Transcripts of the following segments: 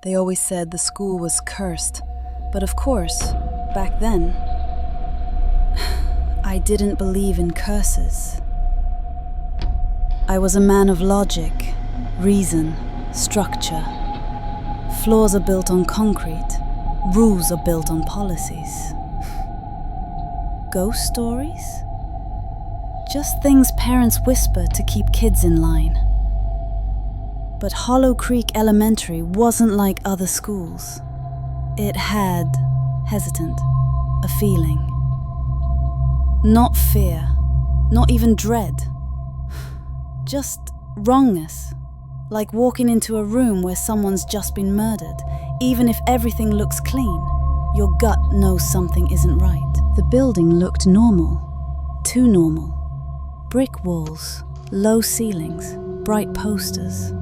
They always said the school was cursed, but of course, back then, I didn't believe in curses. I was a man of logic, reason, structure. Floors are built on concrete, rules are built on policies. Ghost stories? Just things parents whisper to keep kids in line. But Hollow Creek Elementary wasn't like other schools. It had, hesitant, a feeling. Not fear, not even dread. Just wrongness. Like walking into a room where someone's just been murdered. Even if everything looks clean, your gut knows something isn't right. The building looked normal. Too normal. Brick walls, low ceilings, bright posters.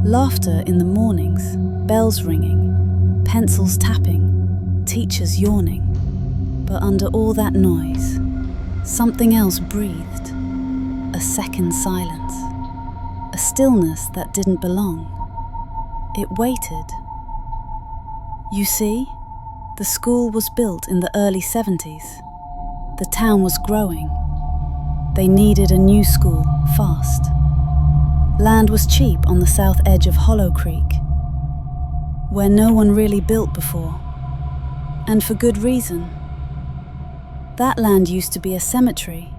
Laughter in the mornings, bells ringing, pencils tapping, teachers yawning. But under all that noise, something else breathed. A second silence. A stillness that didn't belong. It waited. You see, the school was built in the early 70s. The town was growing. They needed a new school, fast. Land was cheap on the south edge of Hollow Creek, where no one really built before. And for good reason. That land used to be a cemetery,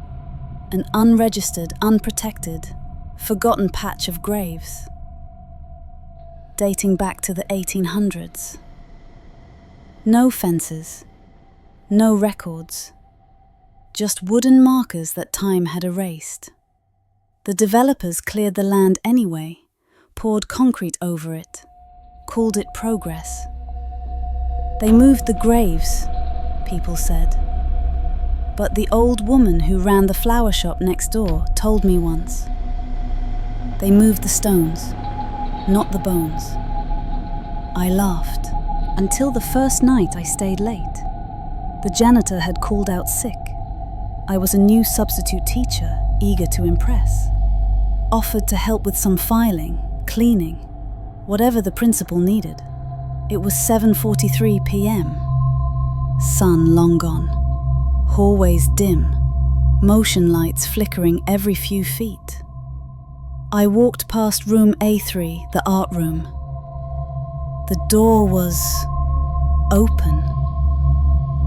an unregistered, unprotected, forgotten patch of graves, dating back to the 1800s. No fences, no records, just wooden markers that time had erased. The developers cleared the land anyway, poured concrete over it, called it progress. They moved the graves, people said. But the old woman who ran the flower shop next door told me once. They moved the stones, not the bones. I laughed, until the first night I stayed late. The janitor had called out sick. I was a new substitute teacher, eager to impress. Offered to help with some filing, cleaning, whatever the principal needed. It was 7:43 p.m. Sun long gone. Hallways dim. Motion lights flickering every few feet. I walked past room A3, the art room. The door was open.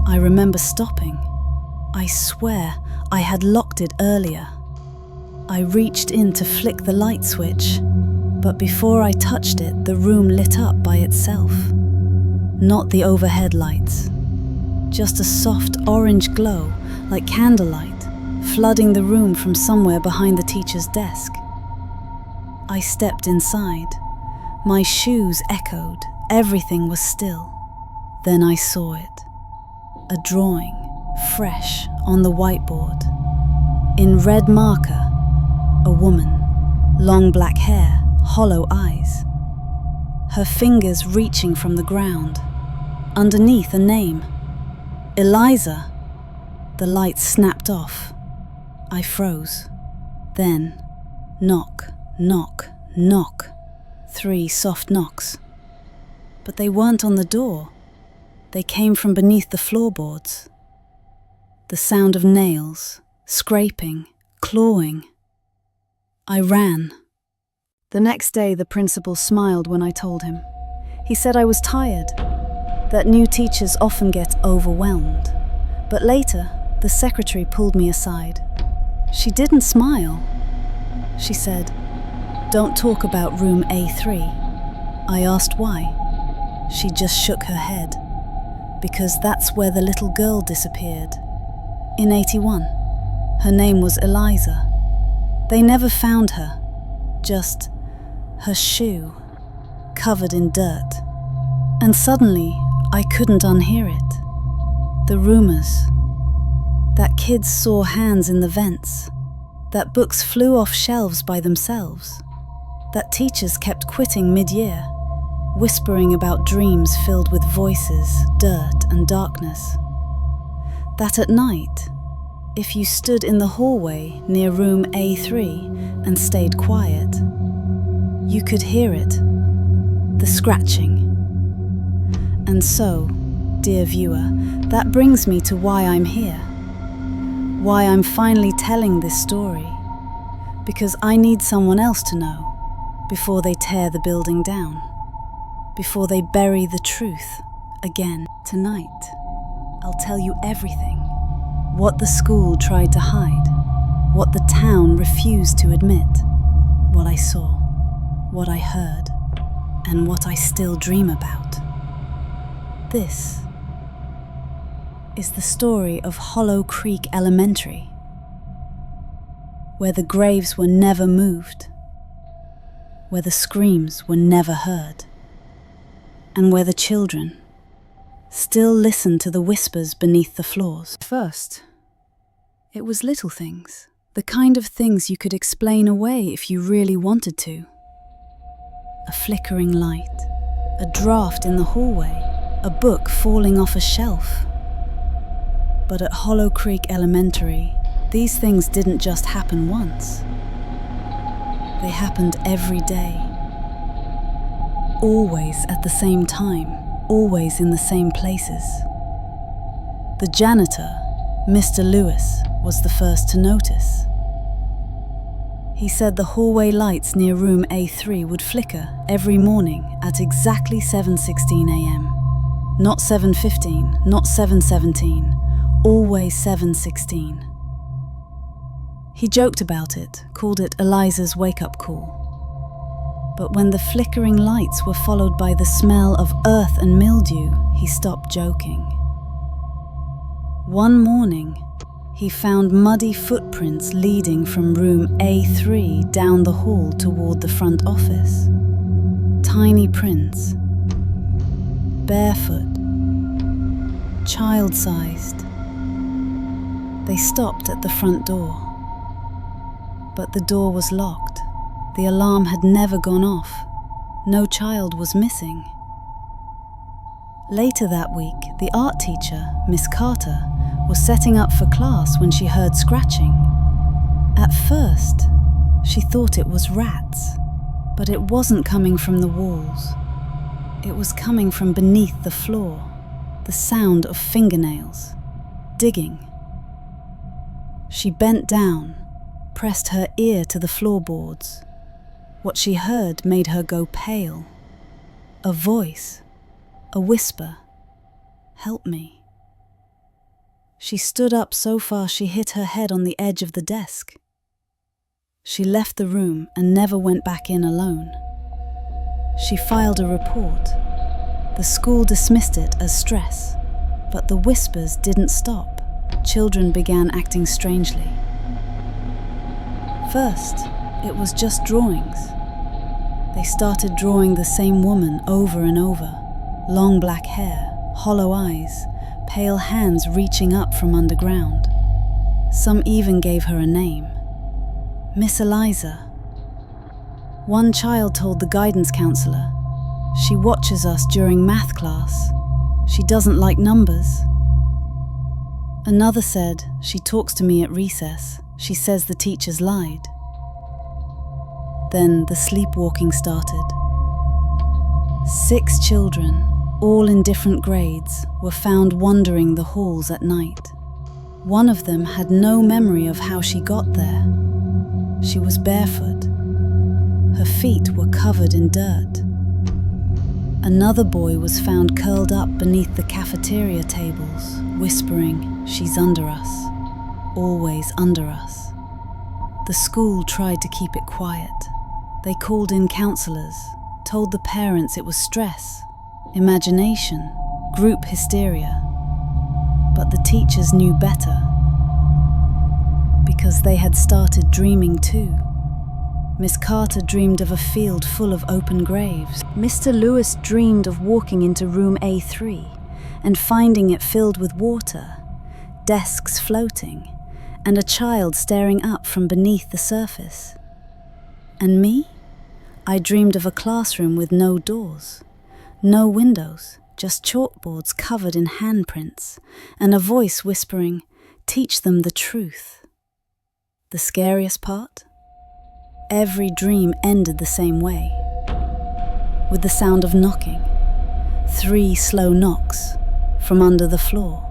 I remember stopping. I swear I had locked it earlier. I reached in to flick the light switch, but before I touched it, the room lit up by itself. Not the overhead lights. Just a soft orange glow, like candlelight, flooding the room from somewhere behind the teacher's desk. I stepped inside. My shoes echoed. Everything was still. Then I saw it. A drawing, fresh, on the whiteboard. In red marker, a woman, long black hair, hollow eyes. Her fingers reaching from the ground. Underneath a name. Eliza. The lights snapped off. I froze. Then, knock, knock, knock. 3 soft knocks. But they weren't on the door. They came from beneath the floorboards. The sound of nails, scraping, clawing. I ran. The next day, the principal smiled when I told him. He said I was tired, that new teachers often get overwhelmed. But later, the secretary pulled me aside. She didn't smile. She said, "Don't talk about room A3. I asked why. She just shook her head. Because that's where the little girl disappeared. In 81. Her name was Eliza. They never found her. Just her shoe, covered in dirt. And suddenly, I couldn't unhear it. The rumors. That kids saw hands in the vents. That books flew off shelves by themselves. That teachers kept quitting mid-year, whispering about dreams filled with voices, dirt, and darkness. That at night, if you stood in the hallway near room A3 and stayed quiet, you could hear it. The scratching, And so, dear viewer, that brings me to why I'm here. Why I'm finally telling this story. Because I need someone else to know before they tear the building down. Before they bury the truth again. Tonight, I'll tell you everything. What the school tried to hide. What the town refused to admit. What I saw. What I heard. And what I still dream about. This is the story of Hollow Creek Elementary, where the graves were never moved, where the screams were never heard, and where the children still listen to the whispers beneath the floors. First, it was little things, the kind of things you could explain away if you really wanted to. A flickering light, a draft in the hallway, a book falling off a shelf. But at Hollow Creek Elementary, these things didn't just happen once. They happened every day. Always at the same time, always in the same places. The janitor, Mr. Lewis, was the first to notice. He said the hallway lights near room A3 would flicker every morning at exactly 7:16 a.m. Not 7:15, not 7:17, always 7:16. He joked about it, called it Eliza's wake-up call. But when the flickering lights were followed by the smell of earth and mildew, he stopped joking. One morning, he found muddy footprints leading from room A3 down the hall toward the front office. Tiny prints, barefoot, child-sized. They stopped at the front door, but the door was locked. The alarm had never gone off. No child was missing. Later that week, the art teacher, Miss Carter, was setting up for class when she heard scratching. At first, she thought it was rats, but it wasn't coming from the walls. It was coming from beneath the floor, the sound of fingernails, digging. She bent down, pressed her ear to the floorboards. What she heard made her go pale. A voice, a whisper, "Help me." She stood up so far she hit her head on the edge of the desk. She left the room and never went back in alone. She filed a report. The school dismissed it as stress, but the whispers didn't stop. Children began acting strangely. First, it was just drawings. They started drawing the same woman over and over. Long black hair, hollow eyes, pale hands reaching up from underground. Some even gave her a name. Miss Eliza. One child told the guidance counselor, "She watches us during math class. She doesn't like numbers." Another said, "She talks to me at recess. She says the teachers lied." Then the sleepwalking started. 6 children, all in different grades, were found wandering the halls at night. One of them had no memory of how she got there. She was barefoot. Her feet were covered in dirt. Another boy was found curled up beneath the cafeteria tables, whispering, "She's under us, always under us." The school tried to keep it quiet. They called in counselors, told the parents it was stress, imagination, group hysteria. But the teachers knew better, because they had started dreaming too. Miss Carter dreamed of a field full of open graves. Mr. Lewis dreamed of walking into room A3 and finding it filled with water, desks floating, and a child staring up from beneath the surface. And me? I dreamed of a classroom with no doors, no windows, just chalkboards covered in handprints, and a voice whispering, "Teach them the truth." The scariest part? Every dream ended the same way, with the sound of knocking. 3 slow knocks from under the floor.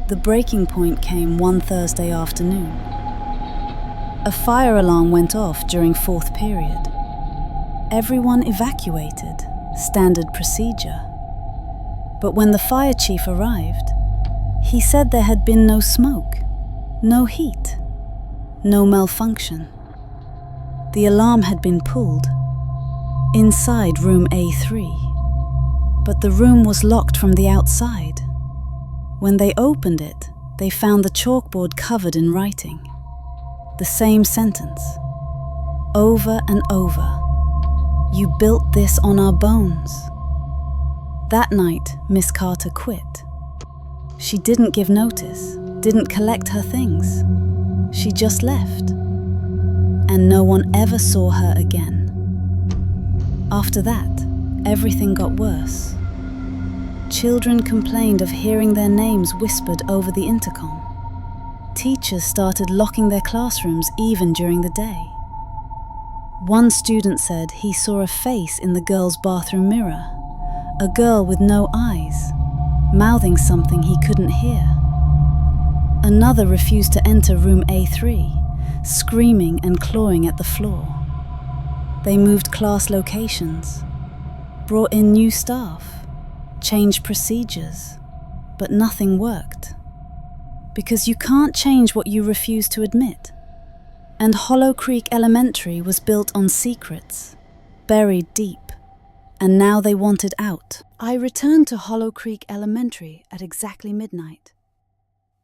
The breaking point came one Thursday afternoon. A fire alarm went off during 4th period. Everyone evacuated, standard procedure. But when the fire chief arrived, he said there had been no smoke, no heat, no malfunction. The alarm had been pulled inside room A3, but the room was locked from the outside. When they opened it, they found the chalkboard covered in writing. The same sentence, over and over. "You built this on our bones." That night, Miss Carter quit. She didn't give notice, didn't collect her things. She just left. And no one ever saw her again. After that, everything got worse. Children complained of hearing their names whispered over the intercom. Teachers started locking their classrooms even during the day. One student said he saw a face in the girl's bathroom mirror, a girl with no eyes, mouthing something he couldn't hear. Another refused to enter room A3, screaming and clawing at the floor. They moved class locations, brought in new staff, changed procedures, but nothing worked. Because you can't change what you refuse to admit. And Hollow Creek Elementary was built on secrets, buried deep, and now they wanted out. I returned to Hollow Creek Elementary at exactly midnight.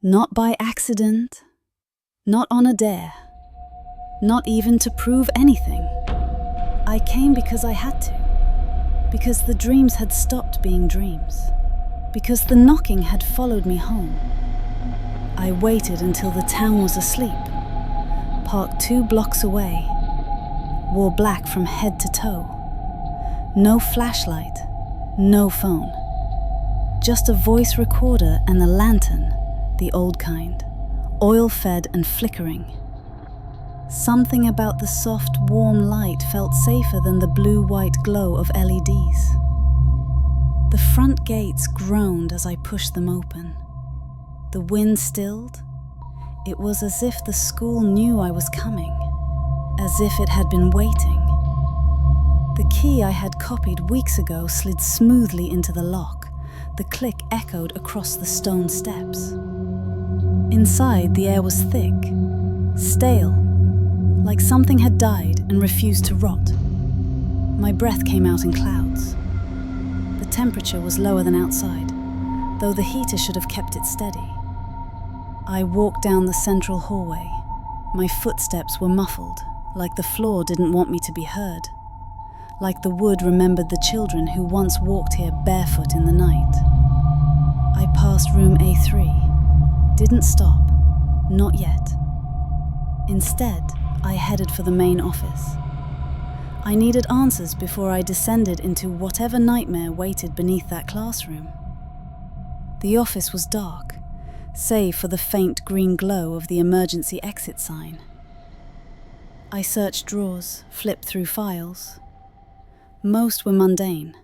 Not by accident, not on a dare, not even to prove anything. I came because I had to. Because the dreams had stopped being dreams. Because the knocking had followed me home. I waited until the town was asleep, parked 2 blocks away, wore black from head to toe. No flashlight, no phone. Just a voice recorder and a lantern, the old kind, oil-fed and flickering. Something about the soft, warm light felt safer than the blue-white glow of LEDs. The front gates groaned as I pushed them open. The wind stilled. It was as if the school knew I was coming, as if it had been waiting. The key I had copied weeks ago slid smoothly into the lock. The click echoed across the stone steps. Inside, the air was thick, stale, like something had died and refused to rot. My breath came out in clouds. The temperature was lower than outside, though the heater should have kept it steady. I walked down the central hallway. My footsteps were muffled, like the floor didn't want me to be heard. Like the wood remembered the children who once walked here barefoot in the night. I passed room A3. Didn't stop. Not yet. Instead, I headed for the main office. I needed answers before I descended into whatever nightmare waited beneath that classroom. The office was dark, save for the faint green glow of the emergency exit sign. I searched drawers, flipped through files. Most were mundane.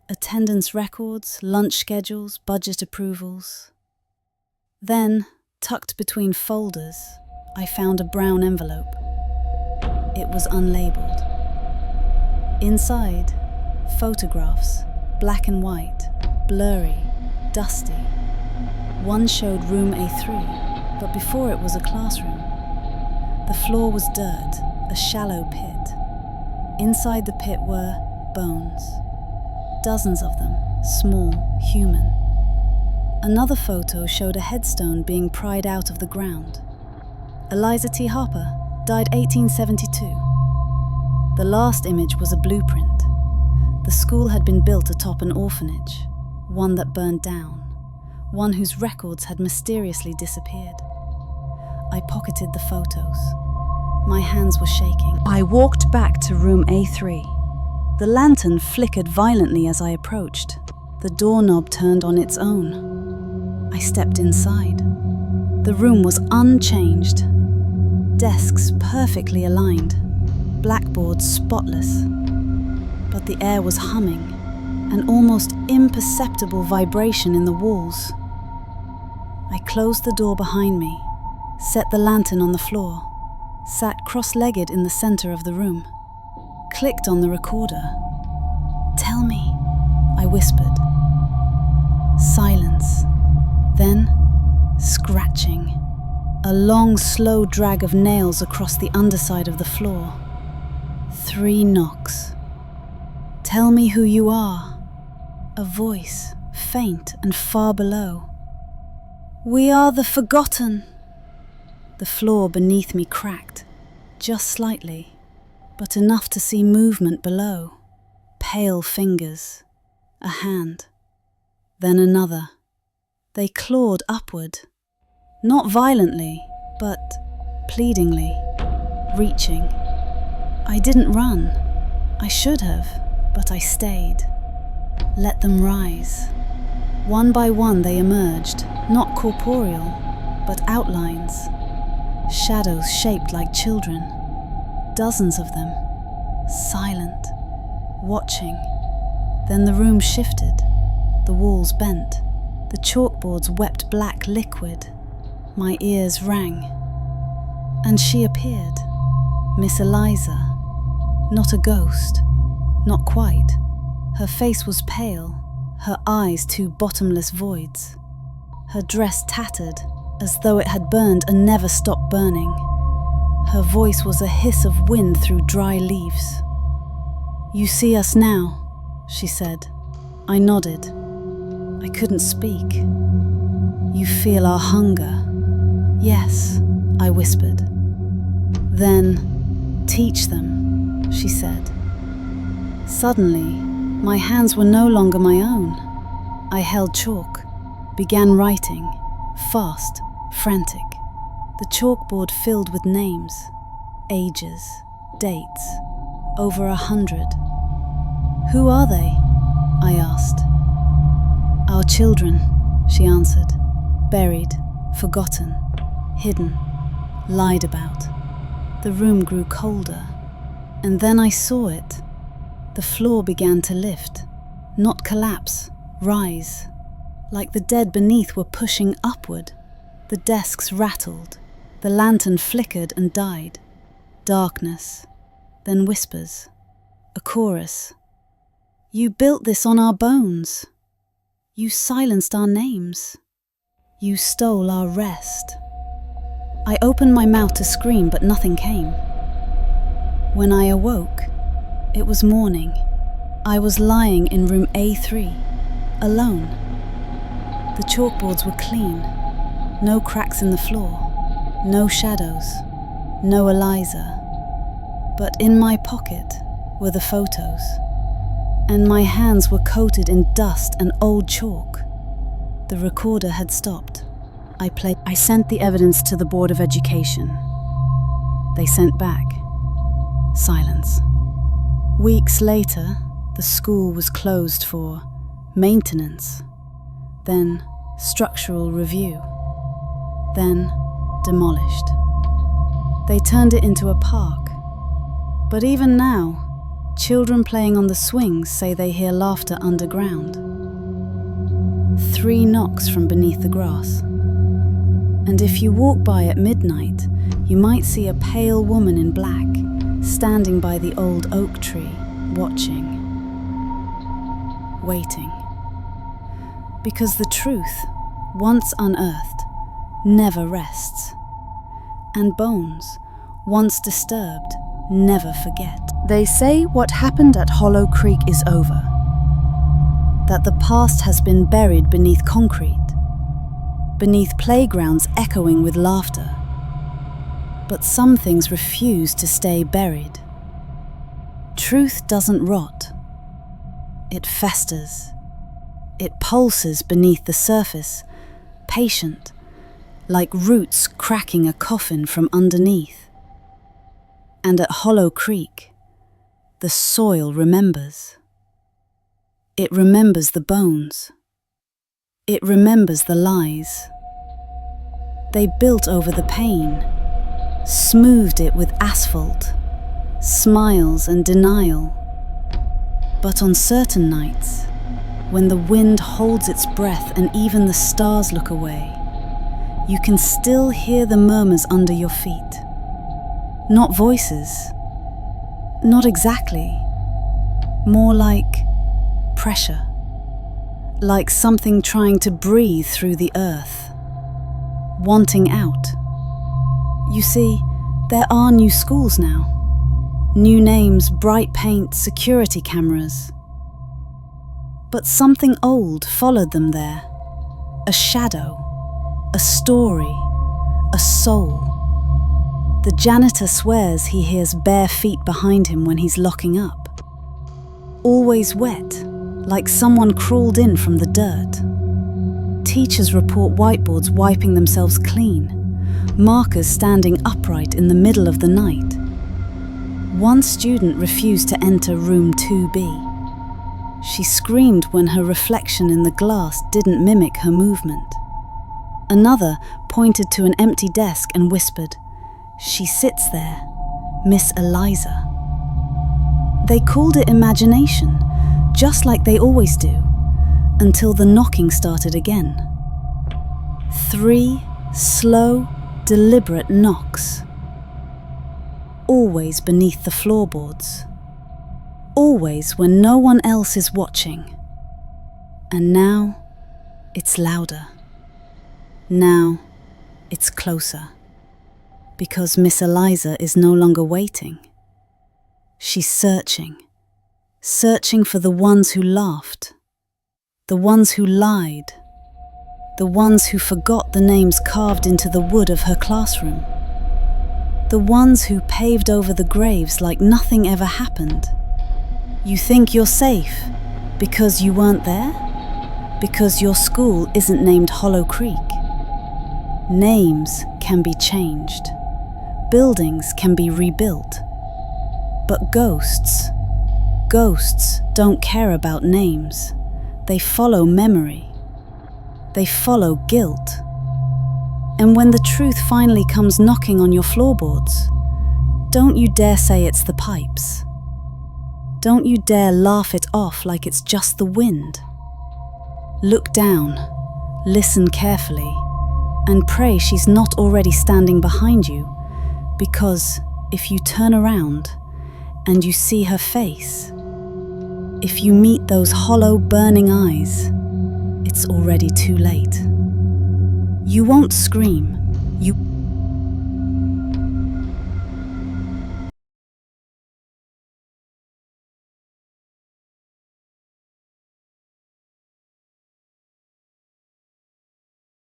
Attendance records, lunch schedules, budget approvals. Then, tucked between folders, I found a brown envelope. It was unlabeled. Inside, photographs, black and white, blurry, dusty. One showed room A3, but before it was a classroom. The floor was dirt, a shallow pit. Inside the pit were bones. Dozens of them, small, human. Another photo showed a headstone being pried out of the ground. Eliza T. Harper, died 1872. The last image was a blueprint. The school had been built atop an orphanage, one that burned down, one whose records had mysteriously disappeared. I pocketed the photos. My hands were shaking. I walked back to room A3. The lantern flickered violently as I approached. The doorknob turned on its own. I stepped inside. The room was unchanged. Desks perfectly aligned. Blackboards spotless. But the air was humming, an almost imperceptible vibration in the walls. I closed the door behind me, set the lantern on the floor, sat cross-legged in the center of the room, clicked on the recorder. "Tell me," I whispered. Silence. Then, scratching. A long, slow drag of nails across the underside of the floor. 3 knocks. "Tell me who you are." A voice, faint and far below. "We are the Forgotten." The floor beneath me cracked, just slightly, but enough to see movement below. Pale fingers. A hand. Then another. They clawed upward. Not violently, but pleadingly, reaching. I didn't run. I should have, but I stayed. Let them rise. One by one they emerged, not corporeal, but outlines. Shadows shaped like children. Dozens of them. Silent. Watching. Then the room shifted. The walls bent. The chalkboards wept black liquid. My ears rang. And she appeared. Miss Eliza. Not a ghost. Not quite. Her face was pale, her eyes 2 bottomless voids. Her dress tattered, as though it had burned and never stopped burning. Her voice was a hiss of wind through dry leaves. "You see us now," she said. I nodded. I couldn't speak. "You feel our hunger." "Yes," I whispered. "Then, teach them," she said. Suddenly, my hands were no longer my own. I held chalk, began writing, fast, frantic. The chalkboard filled with names, ages, dates, over 100. "Who are they?" I asked. "Our children," she answered. "Buried, forgotten, hidden, lied about." The room grew colder, and then I saw it. The floor began to lift, not collapse, rise, like the dead beneath were pushing upward. The desks rattled, the lantern flickered and died. Darkness, then whispers, a chorus. "You built this on our bones. You silenced our names. You stole our rest." I opened my mouth to scream, but nothing came. When I awoke, it was morning. I was lying in room A3, alone. The chalkboards were clean, no cracks in the floor, no shadows, no Eliza. But in my pocket were the photos, and my hands were coated in dust and old chalk. The recorder had stopped. I sent the evidence to the Board of Education. They sent back. Silence. Weeks later, the school was closed for maintenance, then structural review, then demolished. They turned it into a park. But even now, children playing on the swings say they hear laughter underground. 3 knocks from beneath the grass. And if you walk by at midnight, you might see a pale woman in black, standing by the old oak tree, watching, waiting. Because the truth, once unearthed, never rests. And bones, once disturbed, never forget. They say what happened at Hollow Creek is over. That the past has been buried beneath concrete, beneath playgrounds echoing with laughter. But some things refuse to stay buried. Truth doesn't rot. It festers. It pulses beneath the surface, patient, like roots cracking a coffin from underneath. And at Hollow Creek, the soil remembers. It remembers the bones. It remembers the lies. They built over the pain, smoothed it with asphalt, smiles and denial. But on certain nights, when the wind holds its breath and even the stars look away, you can still hear the murmurs under your feet. Not voices, not exactly, more like pressure, like something trying to breathe through the earth, wanting out. You see, there are new schools now. New names, bright paint, security cameras. But something old followed them there. A shadow, a story, a soul. The janitor swears he hears bare feet behind him when he's locking up. Always wet, like someone crawled in from the dirt. Teachers report whiteboards wiping themselves clean, markers standing upright in the middle of the night. One student refused to enter room 2B. She screamed when her reflection in the glass didn't mimic her movement. Another pointed to an empty desk and whispered, "She sits there, Miss Eliza." They called it imagination, just like they always do, until the knocking started again. 3 slow, deliberate knocks. Always beneath the floorboards. Always when no one else is watching. And now, it's louder. Now, it's closer. Because Miss Eliza is no longer waiting. She's searching. Searching for the ones who laughed. The ones who lied. The ones who forgot the names carved into the wood of her classroom. The ones who paved over the graves like nothing ever happened. You think you're safe because you weren't there? Because your school isn't named Hollow Creek. Names can be changed. Buildings can be rebuilt. But ghosts don't care about names. They follow memory. They follow guilt. And when the truth finally comes knocking on your floorboards, don't you dare say it's the pipes. Don't you dare laugh it off like it's just the wind. Look down, listen carefully, and pray she's not already standing behind you, because if you turn around and you see her face, if you meet those hollow, burning eyes, it's already too late. You won't scream. You